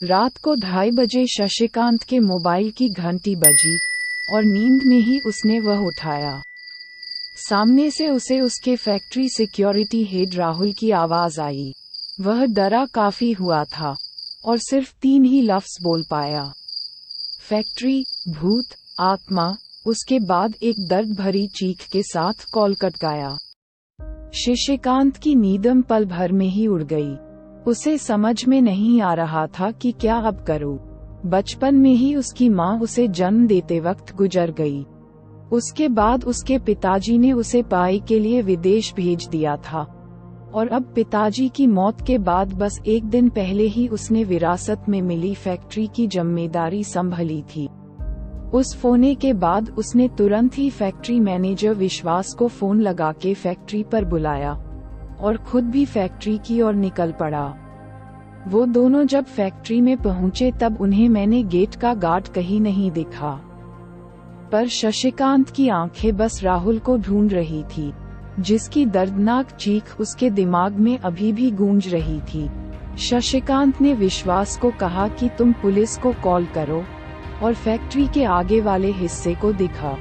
रात को 2:30 बजे शशिकांत के मोबाइल की घंटी बजी और नींद में ही उसने वह उठाया। सामने से उसे उसके फैक्ट्री सिक्योरिटी हेड राहुल की आवाज आई। वह डरा काफी हुआ था और सिर्फ 3 ही लफ्ज बोल पाया, फैक्ट्री, भूत, आत्मा। उसके बाद एक दर्द भरी चीख के साथ कॉल कट गया। शशिकांत की नींद पल भर में ही उड़ गई। उसे समझ में नहीं आ रहा था कि क्या अब करूं। बचपन में ही उसकी मां उसे जन्म देते वक्त गुजर गई। उसके बाद उसके पिताजी ने उसे पढ़ाई के लिए विदेश भेज दिया था और अब पिताजी की मौत के बाद बस एक दिन पहले ही उसने विरासत में मिली फैक्ट्री की जिम्मेदारी संभाली थी। उस फोन के बाद उसने तुरंत ही फैक्ट्री मैनेजर विश्वास को फोन लगा के फैक्ट्री पर बुलाया और खुद भी फैक्ट्री की ओर निकल पड़ा। वो दोनों जब फैक्ट्री में पहुंचे तब उन्हें मैंने गेट का गार्ड कहीं नहीं दिखा, पर शशिकांत की आंखें बस राहुल को ढूंढ रही थी, जिसकी दर्दनाक चीख उसके दिमाग में अभी भी गूंज रही थी। शशिकांत ने विश्वास को कहा कि तुम पुलिस को कॉल करो और फैक्ट्री के आगे वाले हिस्से को दिखा।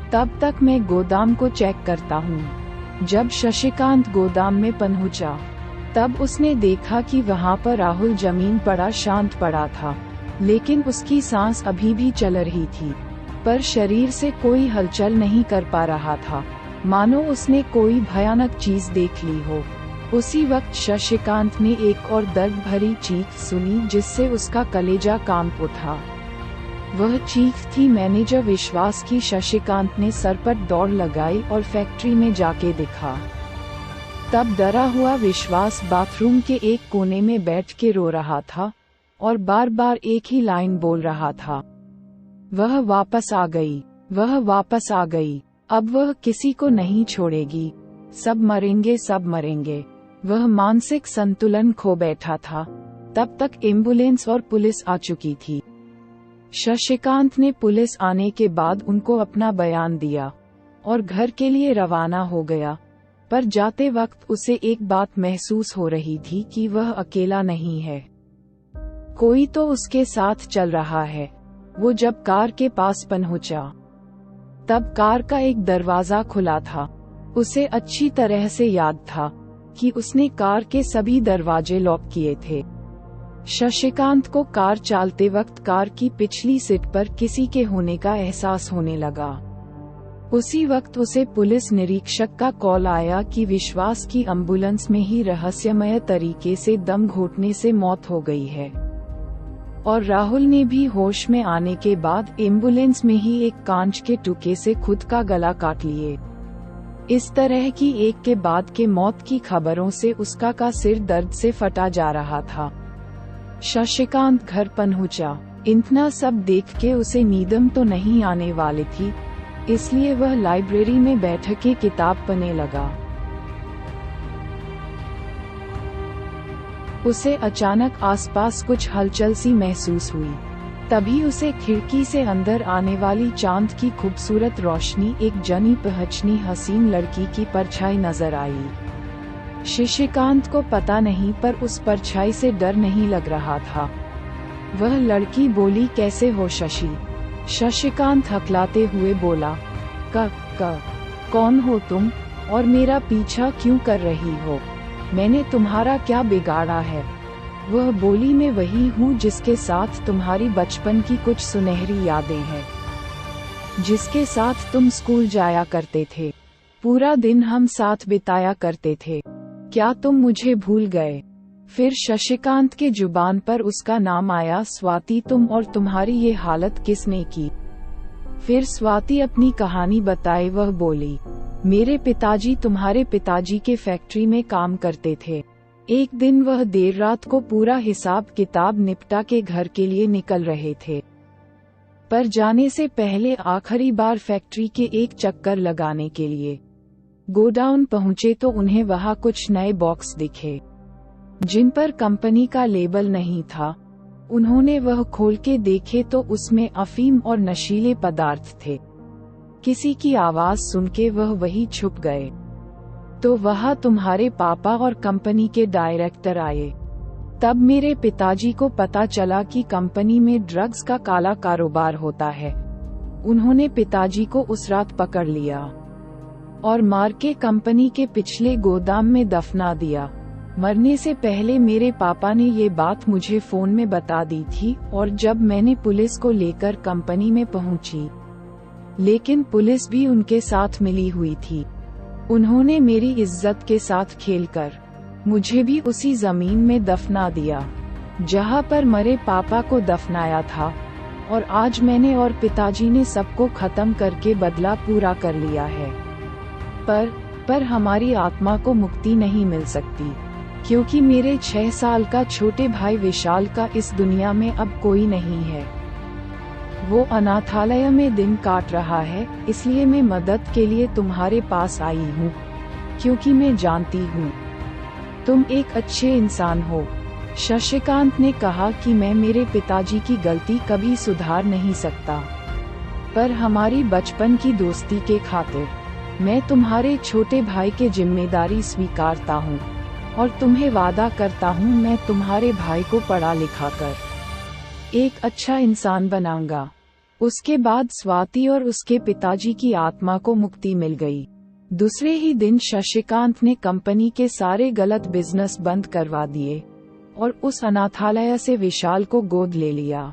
तब तक मैं गोदाम को चेक करता हूँ। जब शशिकांत गोदाम में पहुंचा, तब उसने देखा कि वहाँ पर राहुल जमीन पड़ा शांत पड़ा था, लेकिन उसकी सांस अभी भी चल रही थी, पर शरीर से कोई हलचल नहीं कर पा रहा था, मानो उसने कोई भयानक चीज देख ली हो। उसी वक्त शशिकांत ने एक और दर्द भरी चीख सुनी जिससे उसका कलेजा कांप उठा। वह चीख थी मैनेजर विश्वास की। शशिकांत ने सर पर दौड़ लगाई और फैक्ट्री में जाके देखा। तब डरा हुआ विश्वास बाथरूम के एक कोने में बैठ के रो रहा था और बार बार एक ही लाइन बोल रहा था, वह वापस आ गई, वह वापस आ गई, अब वह किसी को नहीं छोड़ेगी, सब मरेंगे, सब मरेंगे। वह मानसिक संतुलन खो बैठा था। तब तक एम्बुलेंस और पुलिस आ चुकी थी। शशिकांत ने पुलिस आने के बाद उनको अपना बयान दिया और घर के लिए रवाना हो गया, पर जाते वक्त उसे एक बात महसूस हो रही थी कि वह अकेला नहीं है, कोई तो उसके साथ चल रहा है। वो जब कार के पास पहुंचा, तब कार का एक दरवाजा खुला था। उसे अच्छी तरह से याद था कि उसने कार के सभी दरवाजे लॉक किए थे। शशिकांत को कार चलाते वक्त कार की पिछली सीट पर किसी के होने का एहसास होने लगा। उसी वक्त उसे पुलिस निरीक्षक का कॉल आया कि विश्वास की एम्बुलेंस में ही रहस्यमय तरीके से दम घोटने से मौत हो गई है और राहुल ने भी होश में आने के बाद एम्बुलेंस में ही एक कांच के टुकड़े से खुद का गला काट लिए। इस तरह की एक के बाद के मौत की खबरों से उसका का सिर दर्द से फटा जा रहा था। शशिकांत घर पहुंचा। इतना सब देख के उसे नींद तो नहीं आने वाली थी, इसलिए वह लाइब्रेरी में बैठ के किताब पढ़ने लगा। उसे अचानक आसपास कुछ हलचल सी महसूस हुई। तभी उसे खिड़की से अंदर आने वाली चांद की खूबसूरत रोशनी, एक जानी पहचानी हसीन लड़की की परछाई नजर आई। शशिकांत को पता नहीं, पर उस परछाई से डर नहीं लग रहा था। वह लड़की बोली, कैसे हो शशि? शशिकांत हकलाते हुए बोला, कौन हो तुम और मेरा पीछा क्यों कर रही हो? मैंने तुम्हारा क्या बिगाड़ा है? वह बोली, मैं वही हूँ जिसके साथ तुम्हारी बचपन की कुछ सुनहरी यादें हैं, जिसके साथ तुम स्कूल जाया करते थे, पूरा दिन हम साथ बिताया करते थे। क्या तुम मुझे भूल गए? फिर शशिकांत के जुबान पर उसका नाम आया, स्वाति, तुम और तुम्हारी ये हालत किसने की? फिर स्वाति अपनी कहानी बताई। वह बोली, मेरे पिताजी तुम्हारे पिताजी के फैक्ट्री में काम करते थे। एक दिन वह देर रात को पूरा हिसाब किताब निपटा के घर के लिए निकल रहे थे, पर जाने से पहले आखिरी बार फैक्ट्री के एक चक्कर लगाने के लिए गोडाउन पहुंचे तो उन्हें वहां कुछ नए बॉक्स दिखे, जिन पर कंपनी का लेबल नहीं था। उन्होंने वह खोल के देखे तो उसमें अफीम और नशीले पदार्थ थे। किसी की आवाज सुन के वह वहीं छुप गए। तो वह तुम्हारे पापा और कंपनी के डायरेक्टर आए। तब मेरे पिताजी को पता चला कि कंपनी में ड्रग्स का काला कारोबार होता है। उन्होंने पिताजी को उस रात पकड़ लिया और मार के कंपनी के पिछले गोदाम में दफना दिया। मरने से पहले मेरे पापा ने ये बात मुझे फोन में बता दी थी, और जब मैंने पुलिस को लेकर कंपनी में पहुंची, लेकिन पुलिस भी उनके साथ मिली हुई थी। उन्होंने मेरी इज्जत के साथ खेलकर मुझे भी उसी जमीन में दफना दिया जहां पर मरे पापा को दफनाया था, और आज मैंने और पिताजी ने सबको खत्म करके बदला पूरा कर लिया है। पर हमारी आत्मा को मुक्ति नहीं मिल सकती, क्योंकि मेरे 6 साल का छोटे भाई विशाल का इस दुनिया में अब कोई नहीं है। वो अनाथालय में दिन काट रहा है, इसलिए मैं मदद के लिए तुम्हारे पास आई हूँ, क्योंकि मैं जानती हूँ तुम एक अच्छे इंसान हो। शशिकांत ने कहा कि मैं मेरे पिताजी की गलती कभी सुधार नहीं सकता, पर हमारी बचपन की दोस्ती के खातिर मैं तुम्हारे छोटे भाई की जिम्मेदारी स्वीकारता हूँ, और तुम्हें वादा करता हूँ मैं तुम्हारे भाई को पढ़ा लिखा कर एक अच्छा इंसान बनाऊंगा। उसके बाद स्वाति और उसके पिताजी की आत्मा को मुक्ति मिल गई। दूसरे ही दिन शशिकांत ने कंपनी के सारे गलत बिजनेस बंद करवा दिए और उस अनाथालय से विशाल को गोद ले लिया।